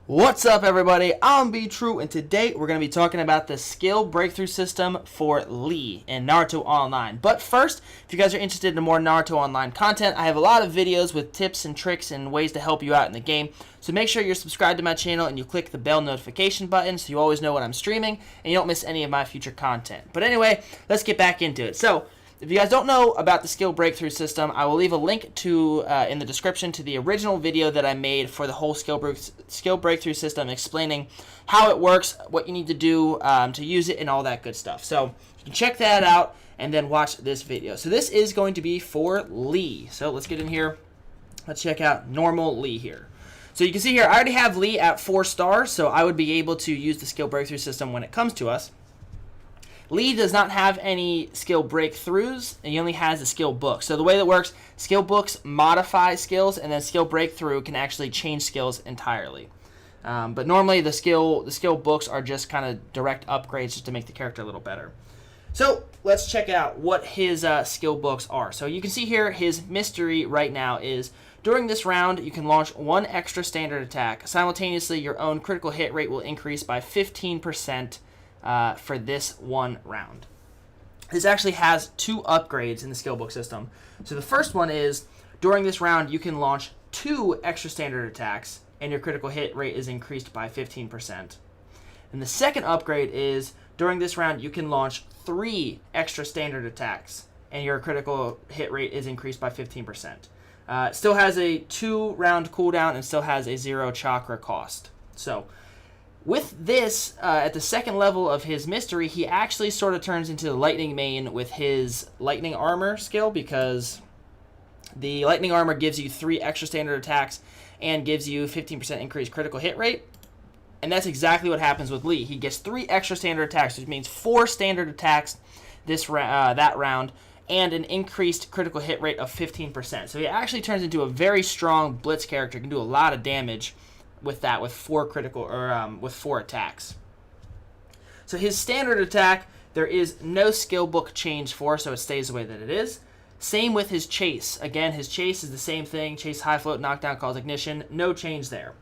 What's up, everybody? I'm B-True, and today we're going to be talking about the skill breakthrough system for Lee in Naruto Online. But first, if you guys are interested in more Naruto Online content, I have a lot of videos with tips and tricks and ways to help you out in the game. So make sure you're subscribed to my channel and you click the bell notification button so you always know when I'm streaming and you don't miss any of my future content. But anyway, let's get back into it. So, if you guys don't know about the skill breakthrough system, I will leave a link to in the description to the original video that I made for the whole skill breakthrough system, explaining how it works, what you need to do to use it, and all that good stuff. So you can check that out and then watch this video. So this is going to be for Lee. So let's get in here. Let's check out normal Lee here. So you can see here, I already have Lee at 4 stars, so I would be able to use the skill breakthrough system when it comes to us. Lee does not have any skill breakthroughs, and he only has a skill book. So the way that works, skill books modify skills, and then skill breakthrough can actually change skills entirely. But normally the skill books are just kind of direct upgrades just to make the character a little better. So let's check out what his skill books are. So you can see here his mystery right now is, during this round, you can launch 1 extra standard attack. Simultaneously, your own critical hit rate will increase by 15%. For this one round. This actually has 2 upgrades in the skill book system. So the first one is, during this round, you can launch 2 extra standard attacks, and your critical hit rate is increased by 15%. And the second upgrade is, during this round, you can launch 3 extra standard attacks, and your critical hit rate is increased by 15%. It still has a 2-round cooldown and still has a 0 chakra cost. So, with this, at the second level of his mystery, he actually sort of turns into the lightning main with his lightning armor skill, because the lightning armor gives you 3 extra standard attacks and gives you 15% increased critical hit rate. And that's exactly what happens with Lee. He gets 3 extra standard attacks, which means 4 standard attacks that round, and an increased critical hit rate of 15%. So he actually turns into a very strong blitz character, can do a lot of damage with that, with 4 critical, or with 4 attacks. So his standard attack, there is no skill book change for, so it stays the way that it is. Same with his chase. Again, his chase is the same thing. Chase, high float, knockdown, cause ignition. No change there.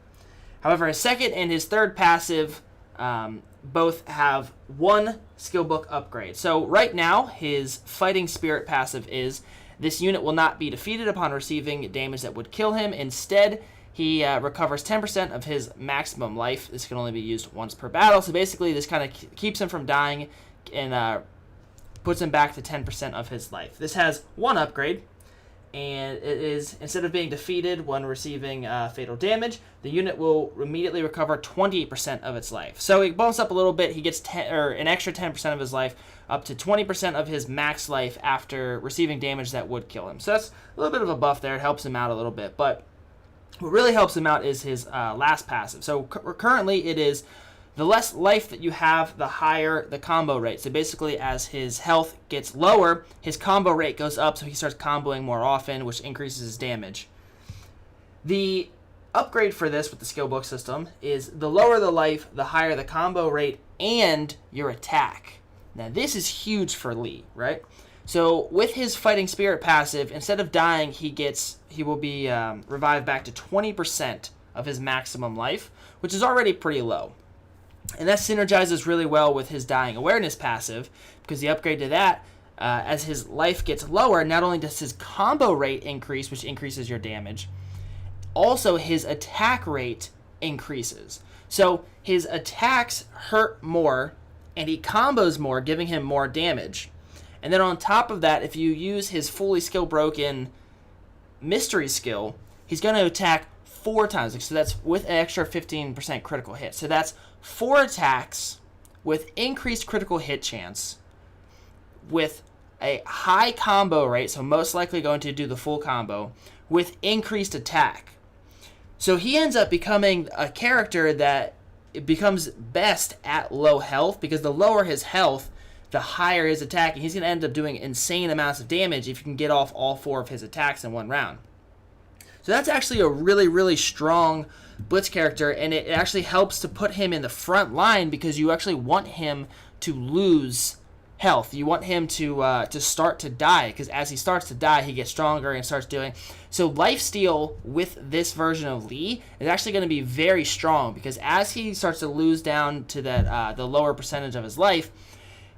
However, his second and his third passive both have 1 skill book upgrade. So right now, his fighting spirit passive is, this unit will not be defeated upon receiving damage that would kill him. Instead, he recovers 10% of his maximum life. This can only be used once per battle. So basically, this kind of keeps him from dying and puts him back to 10% of his life. This has 1 upgrade, and it is, instead of being defeated when receiving fatal damage, the unit will immediately recover 28% of its life. So he bumps up a little bit. He gets an extra 10% of his life, up to 20% of his max life after receiving damage that would kill him. So that's a little bit of a buff there. It helps him out a little bit, but what really helps him out is his last passive. So currently it is, the less life that you have, the higher the combo rate. So basically, as his health gets lower, his combo rate goes up, so he starts comboing more often, which increases his damage. The upgrade for this with the skill book system is, the lower the life, the higher the combo rate and your attack. Now this is huge for Lee, right? So with his fighting spirit passive, instead of dying, he will be revived back to 20% of his maximum life, which is already pretty low. And that synergizes really well with his dying awareness passive, because the upgrade to that, as his life gets lower, not only does his combo rate increase, which increases your damage, also his attack rate increases. So his attacks hurt more, and he combos more, giving him more damage. And then on top of that, if you use his fully skill broken mystery skill, he's going to attack 4 times. So that's with an extra 15% critical hit. So that's 4 attacks with increased critical hit chance, with a high combo rate, so most likely going to do the full combo, with increased attack. So he ends up becoming a character that becomes best at low health, because the lower his health, the higher his attack, and he's going to end up doing insane amounts of damage if you can get off all 4 of his attacks in one round. So that's actually a really, really strong blitz character, and it actually helps to put him in the front line, because you actually want him to lose health. You want him to start to die, because as he starts to die, he gets stronger and starts doing. So lifesteal with this version of Lee is actually going to be very strong, because as he starts to lose down to that the lower percentage of his life,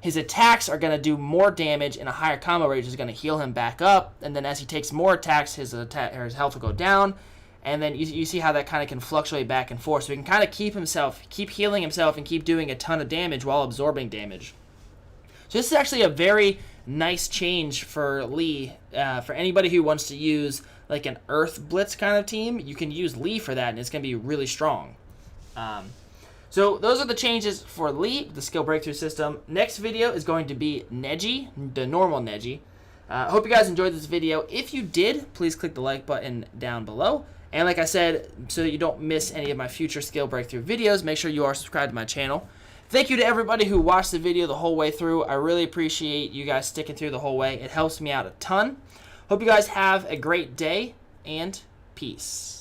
his attacks are going to do more damage, and a higher combo rate is going to heal him back up. And then as he takes more attacks, his health will go down. And then you see how that kind of can fluctuate back and forth. So he can kind of keep healing himself, and keep doing a ton of damage while absorbing damage. So this is actually a very nice change for Lee. For anybody who wants to use like an Earth Blitz kind of team, you can use Lee for that, and it's going to be really strong. So those are the changes for Lee, the skill breakthrough system. Next video is going to be Neji, the normal Neji. Hope you guys enjoyed this video. If you did, please click the like button down below. And like I said, so that you don't miss any of my future skill breakthrough videos, make sure you are subscribed to my channel. Thank you to everybody who watched the video the whole way through. I really appreciate you guys sticking through the whole way. It helps me out a ton. Hope you guys have a great day, and peace.